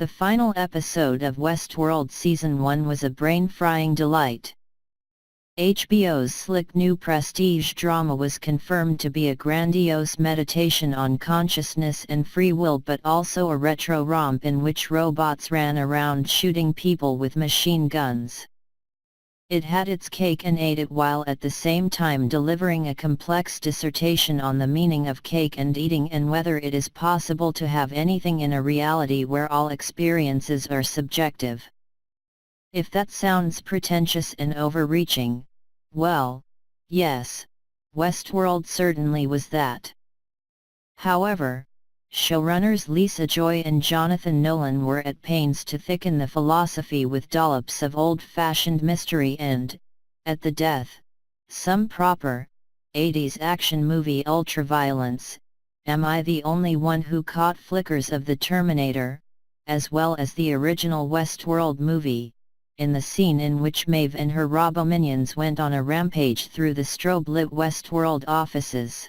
The final episode of Westworld Season 1 was a brain-frying delight. HBO's slick new prestige drama was confirmed to be a grandiose meditation on consciousness and free will, but also a retro romp in which robots ran around shooting people with machine guns. It had its cake and ate it, while at the same time delivering a complex dissertation on the meaning of cake and eating, and whether it is possible to have anything in a reality where all experiences are subjective. If that sounds pretentious and overreaching, well, yes, Westworld certainly was that. However, showrunners Lisa Joy and Jonathan Nolan were at pains to thicken the philosophy with dollops of old-fashioned mystery and, at the death, some proper, 80s action movie ultraviolence. Am I the only one who caught flickers of the Terminator, as well as the original Westworld movie, in the scene in which Maeve and her Robominions went on a rampage through the strobe-lit Westworld offices?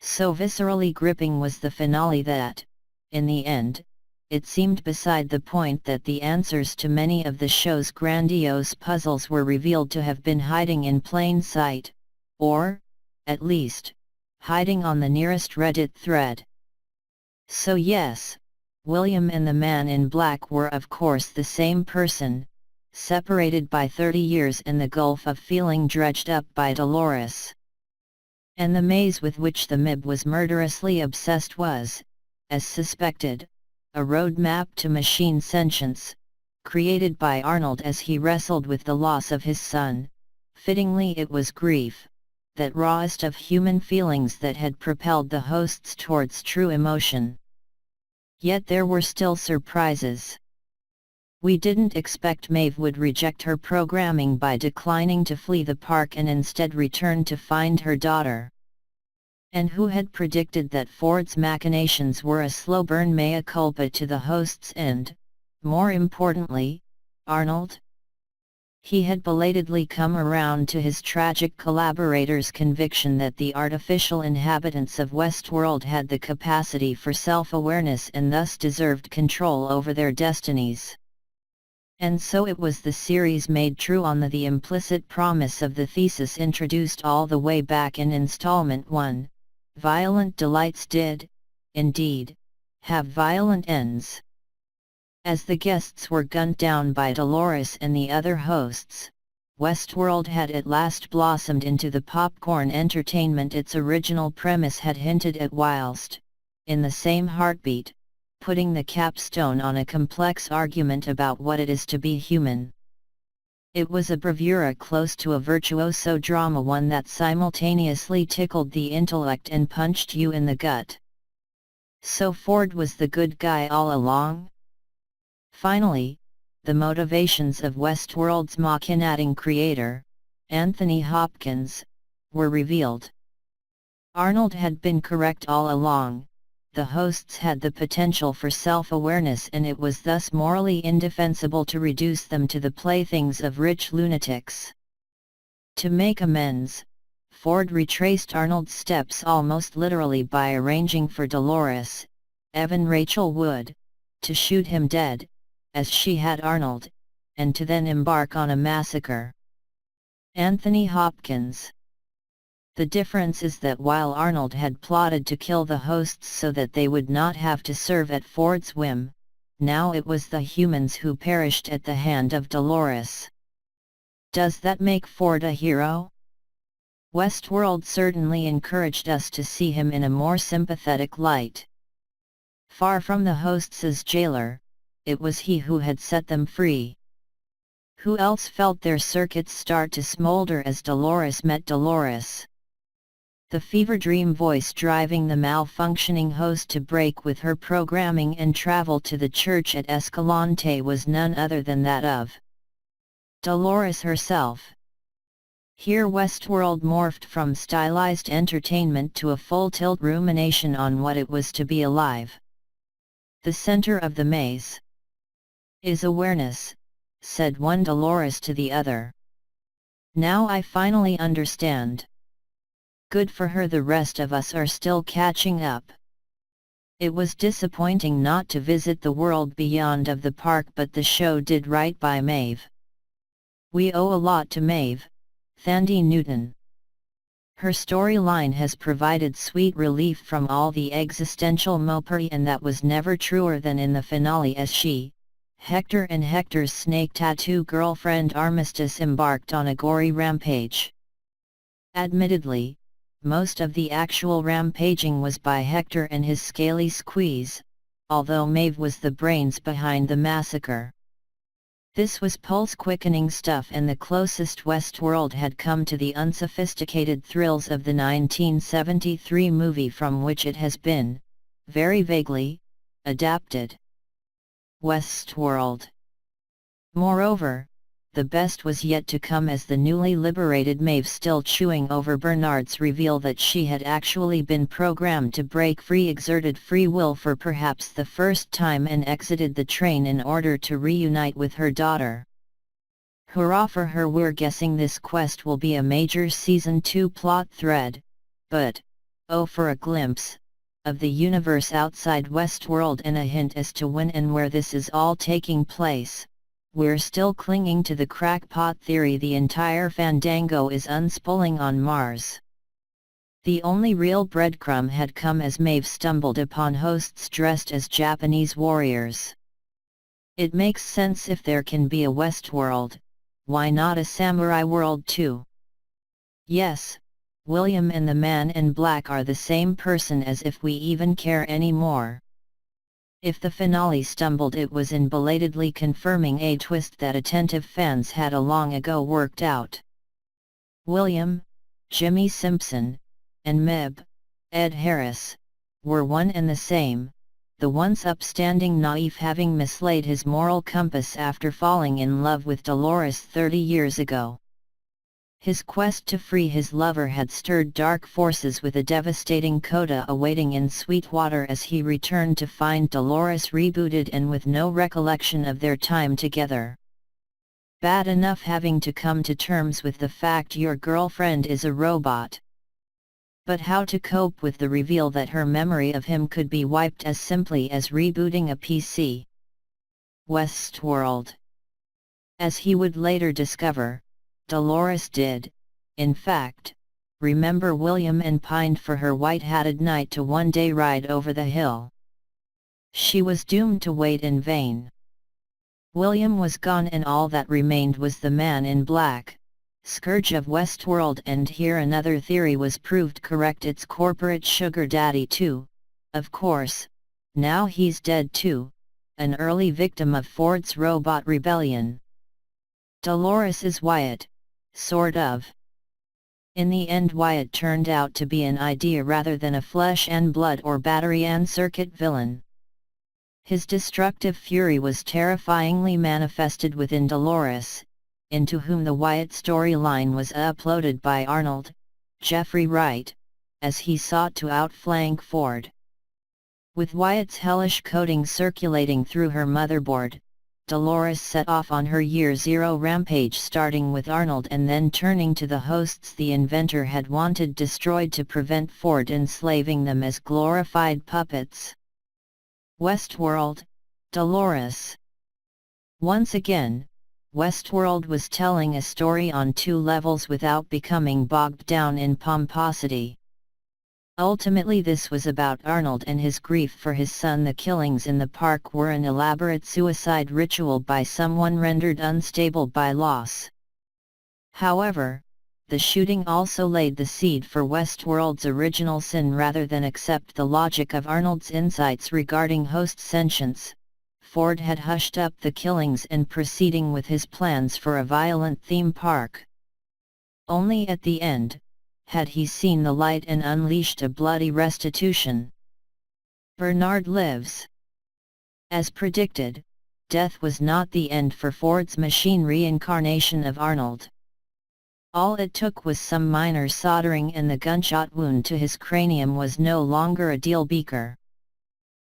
So viscerally gripping was the finale that, in the end, it seemed beside the point that the answers to many of the show's grandiose puzzles were revealed to have been hiding in plain sight, or, at least, hiding on the nearest Reddit thread. So yes, William and the Man in Black were of course the same person, separated by 30 years and the gulf of feeling dredged up by Dolores. And the maze with which the MIB was murderously obsessed was, as suspected, a roadmap to machine sentience, created by Arnold as he wrestled with the loss of his son. Fittingly, it was grief, that rawest of human feelings, that had propelled the hosts towards true emotion. Yet there were still surprises. We didn't expect Maeve would reject her programming by declining to flee the park and instead return to find her daughter. And who had predicted that Ford's machinations were a slow burn mea culpa to the hosts and, more importantly, Arnold? He had belatedly come around to his tragic collaborator's conviction that the artificial inhabitants of Westworld had the capacity for self-awareness and thus deserved control over their destinies. And so it was the series made true on the implicit promise of the thesis introduced all the way back in installment 1, violent delights did, indeed, have violent ends. As the guests were gunned down by Dolores and the other hosts, Westworld had at last blossomed into the popcorn entertainment its original premise had hinted at, whilst, in the same heartbeat, putting the capstone on a complex argument about what it is to be human. It was a bravura close to a virtuoso drama, one that simultaneously tickled the intellect and punched you in the gut. So Ford was the good guy all along? Finally, the motivations of Westworld's machinating creator, Anthony Hopkins, were revealed. Arnold had been correct all along. The hosts had the potential for self-awareness, and it was thus morally indefensible to reduce them to the playthings of rich lunatics. To make amends, Ford retraced Arnold's steps almost literally by arranging for Dolores, Evan Rachel Wood, to shoot him dead, as she had Arnold, and to then embark on a massacre. Anthony Hopkins. The difference is that while Arnold had plotted to kill the hosts so that they would not have to serve at Ford's whim, now it was the humans who perished at the hand of Dolores. Does that make Ford a hero? Westworld certainly encouraged us to see him in a more sympathetic light. Far from the hosts' jailer, it was he who had set them free. Who else felt their circuits start to smolder as Dolores met Dolores? The fever dream voice driving the malfunctioning host to break with her programming and travel to the church at Escalante was none other than that of Dolores herself. Here Westworld morphed from stylized entertainment to a full-tilt rumination on what it was to be alive. The center of the maze is awareness, said one Dolores to the other. Now I finally understand. Good for her, the rest of us are still catching up. It was disappointing not to visit the world beyond of the park, but the show did right by Maeve. We owe a lot to Maeve, Thandie Newton. Her storyline has provided sweet relief from all the existential mopery, and that was never truer than in the finale as she, Hector and Hector's snake tattoo girlfriend Armistice embarked on a gory rampage. Admittedly, most of the actual rampaging was by Hector and his scaly squeeze, although Maeve was the brains behind the massacre. This was pulse-quickening stuff, and the closest Westworld had come to the unsophisticated thrills of the 1973 movie from which it has been, very vaguely, adapted. Westworld. Moreover, the best was yet to come, as the newly liberated Maeve, still chewing over Bernard's reveal that she had actually been programmed to break free, exerted free will for perhaps the first time, and exited the train in order to reunite with her daughter. Hurrah for her! We're guessing this quest will be a major Season 2 plot thread, but, oh, for a glimpse of the universe outside Westworld and a hint as to when and where this is all taking place. We're still clinging to the crackpot theory the entire fandango is unspooling on Mars. The only real breadcrumb had come as Maeve stumbled upon hosts dressed as Japanese warriors. It makes sense. If there can be a Westworld, why not a samurai world too? Yes, William and the Man in Black are the same person, as if we even care anymore. If the finale stumbled, it was in belatedly confirming a twist that attentive fans had long ago worked out. William, Jimmy Simpson, and Meb, Ed Harris, were one and the same, the once upstanding Naif having mislaid his moral compass after falling in love with Dolores 30 years ago. His quest to free his lover had stirred dark forces, with a devastating coda awaiting in Sweetwater as he returned to find Dolores rebooted and with no recollection of their time together. Bad enough having to come to terms with the fact your girlfriend is a robot. But how to cope with the reveal that her memory of him could be wiped as simply as rebooting a PC? Westworld. As he would later discover, Dolores did, in fact, remember William and pined for her white-hatted knight to one day ride over the hill. She was doomed to wait in vain. William was gone, and all that remained was the Man in Black, scourge of Westworld. And here another theory was proved correct. It's corporate sugar daddy too, of course. Now he's dead too, an early victim of Ford's robot rebellion. Dolores is Wyatt. Sort of. In the end, Wyatt turned out to be an idea rather than a flesh and blood or battery and circuit villain. His destructive fury was terrifyingly manifested within Dolores, into whom the Wyatt storyline was uploaded by Arnold, Jeffrey Wright, as he sought to outflank Ford. With Wyatt's hellish coding circulating through her motherboard, Dolores set off on her Year Zero rampage, starting with Arnold and then turning to the hosts the inventor had wanted destroyed to prevent Ford enslaving them as glorified puppets. Westworld, Dolores. Once again, Westworld was telling a story on two levels without becoming bogged down in pomposity. Ultimately, this was about Arnold and his grief for his son. The killings in the park were an elaborate suicide ritual by someone rendered unstable by loss. However, the shooting also laid the seed for Westworld's original sin. Rather than accept the logic of Arnold's insights regarding host sentience, Ford had hushed up the killings and proceeding with his plans for a violent theme park. Only at the end had he seen the light and unleashed a bloody restitution. Bernard lives. As predicted, death was not the end for Ford's machine reincarnation of Arnold. All it took was some minor soldering, and the gunshot wound to his cranium was no longer a deal breaker.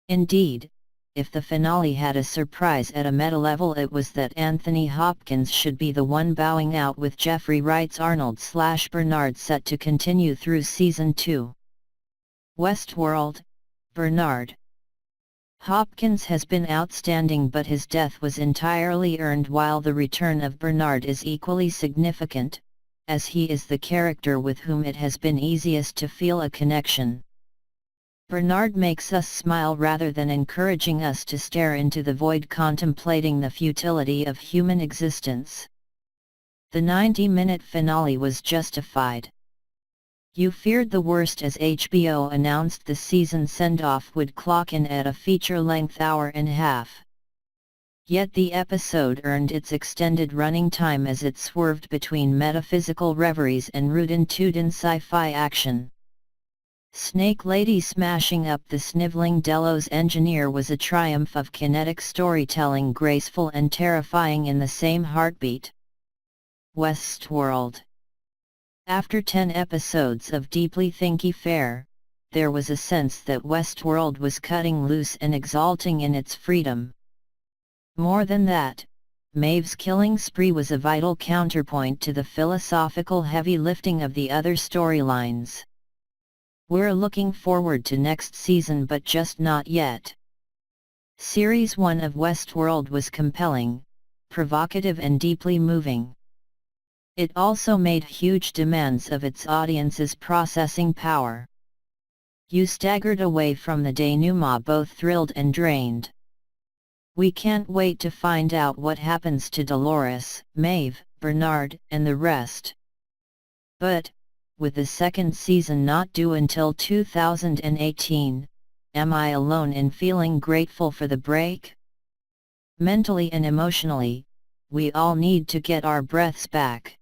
Indeed, if the finale had a surprise at a meta level, it was that Anthony Hopkins should be the one bowing out, with Jeffrey Wright's Arnold/Bernard set to continue through Season 2. Westworld, Bernard. Hopkins has been outstanding, but his death was entirely earned, while the return of Bernard is equally significant, as he is the character with whom it has been easiest to feel a connection. Bernard makes us smile rather than encouraging us to stare into the void, contemplating the futility of human existence. The 90-minute finale was justified. You feared the worst as HBO announced the season send-off would clock in at a feature-length hour-and-a-half. Yet the episode earned its extended running time as it swerved between metaphysical reveries and rootin'-tootin' sci-fi action. Snake Lady smashing up the sniveling Delos engineer was a triumph of kinetic storytelling, graceful and terrifying in the same heartbeat. Westworld. After 10 episodes of deeply thinky fare, there was a sense that Westworld was cutting loose and exulting in its freedom. More than that, Maeve's killing spree was a vital counterpoint to the philosophical heavy lifting of the other storylines. We're looking forward to next season, but just not yet. Series 1 of Westworld was compelling, provocative and deeply moving. It also made huge demands of its audience's processing power. You staggered away from the denouement both thrilled and drained. We can't wait to find out what happens to Dolores, Maeve, Bernard, and the rest. But, with the second season not due until 2018, am I alone in feeling grateful for the break? Mentally and emotionally, we all need to get our breaths back.